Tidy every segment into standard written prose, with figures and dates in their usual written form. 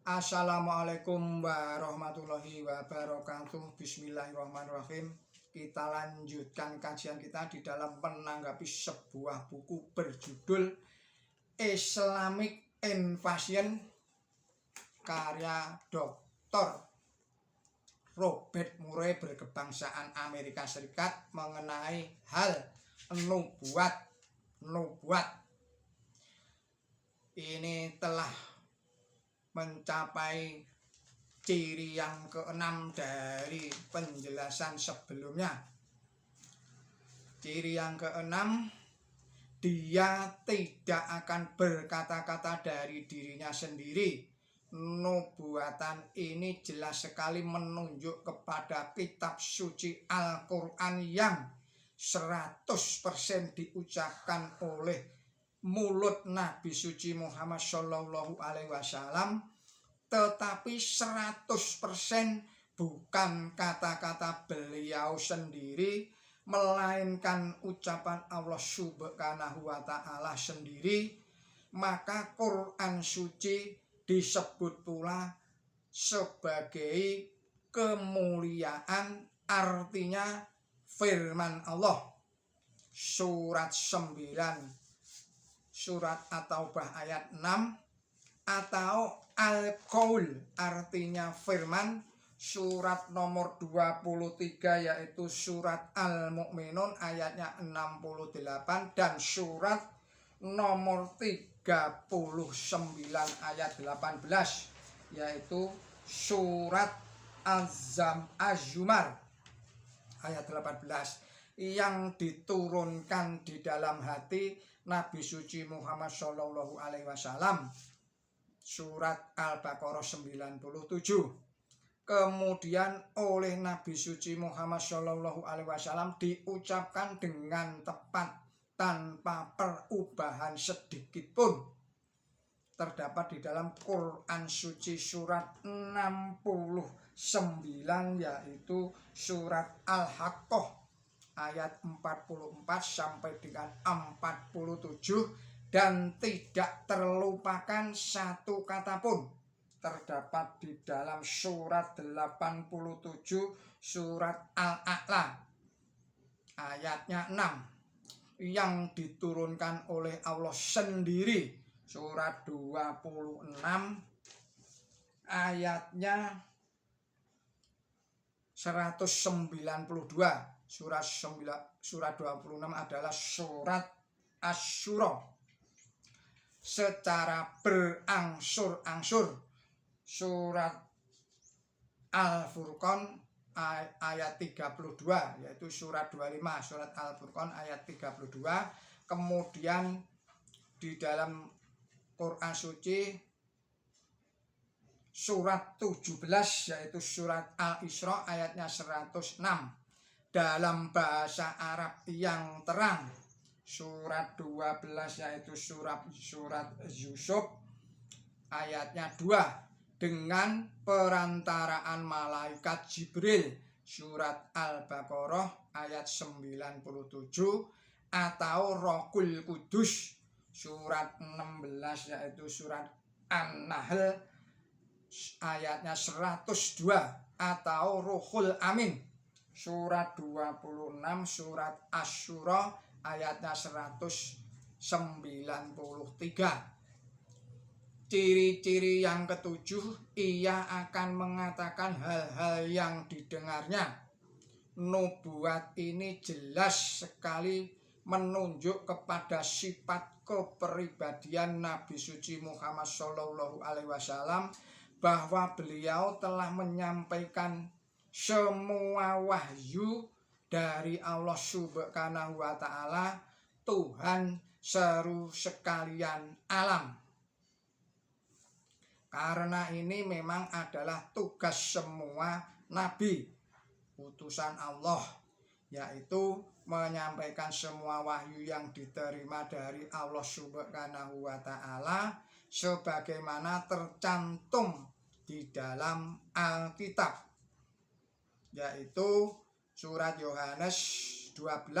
Assalamualaikum warahmatullahi wabarakatuh. Bismillahirrahmanirrahim. Kita lanjutkan kajian kita di dalam menanggapi sebuah buku berjudul Islamic Invasion karya Dr. Robert Murray berkebangsaan Amerika Serikat mengenai hal nubuat. Ini telah mencapai ciri yang keenam dari penjelasan sebelumnya. Ciri yang keenam, dia tidak akan berkata-kata dari dirinya sendiri. Nubuatan ini jelas sekali menunjuk kepada kitab suci Al-Quran yang 100% diucapkan oleh mulut Nabi suci Muhammad Shallallahu Alaihi Wasallam, tetapi 100% bukan kata-kata beliau sendiri, melainkan ucapan Allah Subhanahu wa Ta'ala sendiri. Maka Quran suci disebut pula sebagai kemuliaan, artinya firman Allah. Surat 9 Surat At-Taubah ayat 6 atau Al-Qaul artinya firman. Surat nomor 23 yaitu surat Al-Mu'minun ayatnya 68 dan surat nomor 39 ayat 18 yaitu surat Az-Zumar ayat 18 yang diturunkan di dalam hati Nabi suci Muhammad Shallallahu Alaihi Wasallam, surat Al-Baqarah 97. Kemudian oleh Nabi suci Muhammad Shallallahu Alaihi Wasallam diucapkan dengan tepat tanpa perubahan sedikit pun. Terdapat di dalam Quran suci surat 69 yaitu surat Al-Haqqah ayat 44 sampai dengan 47, dan tidak terlupakan satu kata pun terdapat di dalam surat 87 surat Al-A'la ayatnya 6 yang diturunkan oleh Allah sendiri, surat 26 ayatnya 192. Surat 26 adalah surat Asy-Syura. Secara berangsur-angsur surat Al-Furqan ayat 32 yaitu surat 25, surat Al-Furqan ayat 32. Kemudian di dalam Quran suci surat 17 yaitu surat Al-Isra ayatnya 106 dalam bahasa Arab yang terang, surat 12 yaitu surat Yusuf ayatnya 2 dengan perantaraan malaikat Jibril, surat Al-Baqarah ayat 97 atau Rohul Kudus, surat 16 yaitu surat An-Nahl ayatnya 102 atau Ruhul Amin, surat 26 surat Asy-Syura ayatnya 193. Ciri-ciri yang ketujuh, ia akan mengatakan hal-hal yang didengarnya. Nubuat ini jelas sekali menunjuk kepada sifat kepribadian Nabi suci Muhammad Shallallahu Alaihi Wasallam, bahwa beliau telah menyampaikan semua wahyu dari Allah Subhanahu wa Ta'ala, Tuhan seru sekalian alam. Karena ini memang adalah tugas semua nabi utusan Allah, yaitu menyampaikan semua wahyu yang diterima dari Allah Subhanahu wa Ta'ala sebagaimana tercantum di dalam Alkitab, yaitu surat Yohanes 12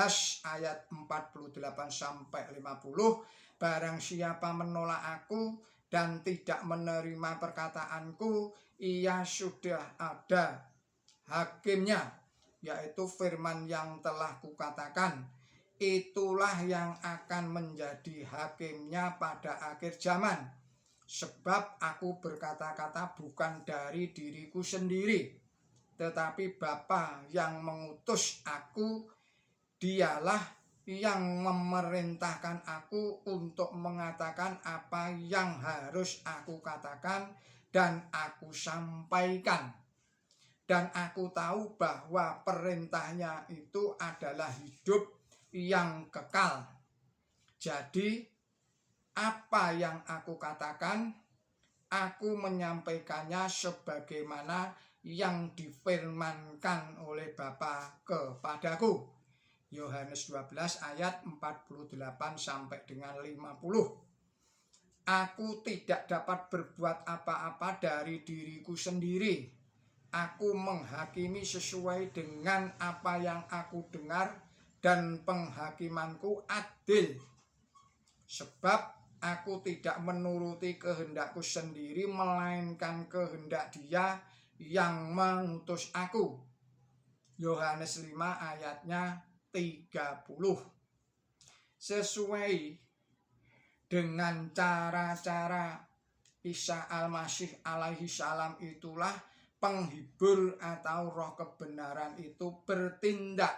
ayat 48 sampai 50. Barang siapa menolak aku, dan tidak menerima perkataanku, ia sudah ada hakimnya, yaitu firman yang telah kukatakan. Itulah yang akan menjadi hakimnya pada akhir zaman. Sebab aku berkata-kata bukan dari diriku sendiri, tetapi Bapa yang mengutus aku, dialah yang memerintahkan aku untuk mengatakan apa yang harus aku katakan dan aku sampaikan. Dan aku tahu bahwa perintahnya itu adalah hidup yang kekal. Jadi apa yang aku katakan, aku menyampaikannya sebagaimana yang difirmankan oleh Bapa kepadaku. Yohanes 12 ayat 48 sampai dengan 50. Aku tidak dapat berbuat apa-apa dari diriku sendiri. Aku menghakimi sesuai dengan apa yang aku dengar dan penghakimanku adil. Sebab aku tidak menuruti kehendakku sendiri, melainkan kehendak Dia yang mengutus aku. Yohanes 5 ayatnya 30. Sesuai dengan cara-cara Isa Al-Masih alaihi salam itulah penghibur atau roh kebenaran itu bertindak.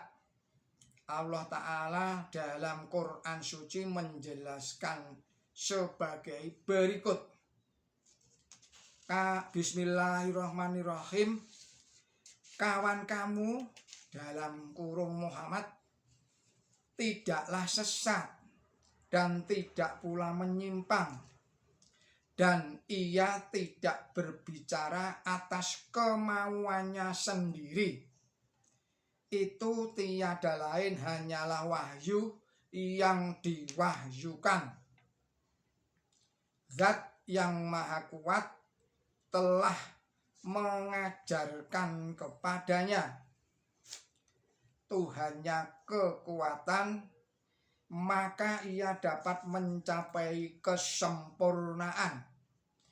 Allah Ta'ala dalam Quran Suci menjelaskan sebagai berikut. Bismillahirrahmanirrahim. Kawan kamu dalam kurung Muhammad tidaklah sesat dan tidak pula menyimpang, dan ia tidak berbicara atas kemauannya sendiri. Itu tiada lain hanyalah wahyu yang diwahyukan. Zat yang maha kuat telah mengajarkan kepadanya. Tuhannya kekuatan, maka ia dapat mencapai kesempurnaan.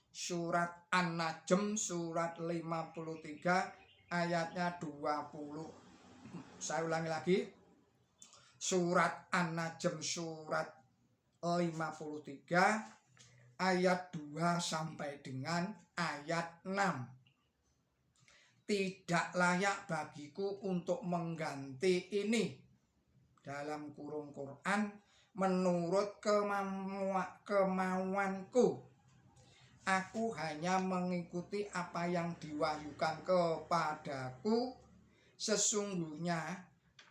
Surat An-Najm surat 53 ayatnya 20. Saya ulangi lagi. Surat An-Najm surat 53 ayat 2 sampai dengan ayat 6. Tidak layak bagiku untuk mengganti ini. Dalam kurung Quran, menurut kemauanku. Aku hanya mengikuti apa yang diwahyukan kepadaku. Sesungguhnya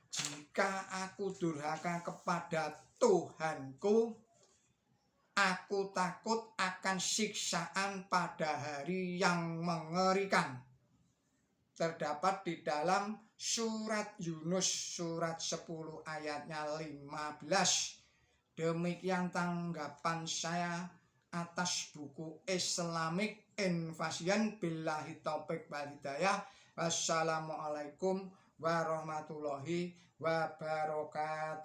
jika aku durhaka kepada Tuhanku, aku takut akan siksaan pada hari yang mengerikan. Terdapat di dalam surat Yunus surat 10 ayatnya 15. Demikian tanggapan saya atas buku Islamic Invasion. Billahi taufiq wal hidayah. Wassalamualaikum warahmatullahi wabarakatuh.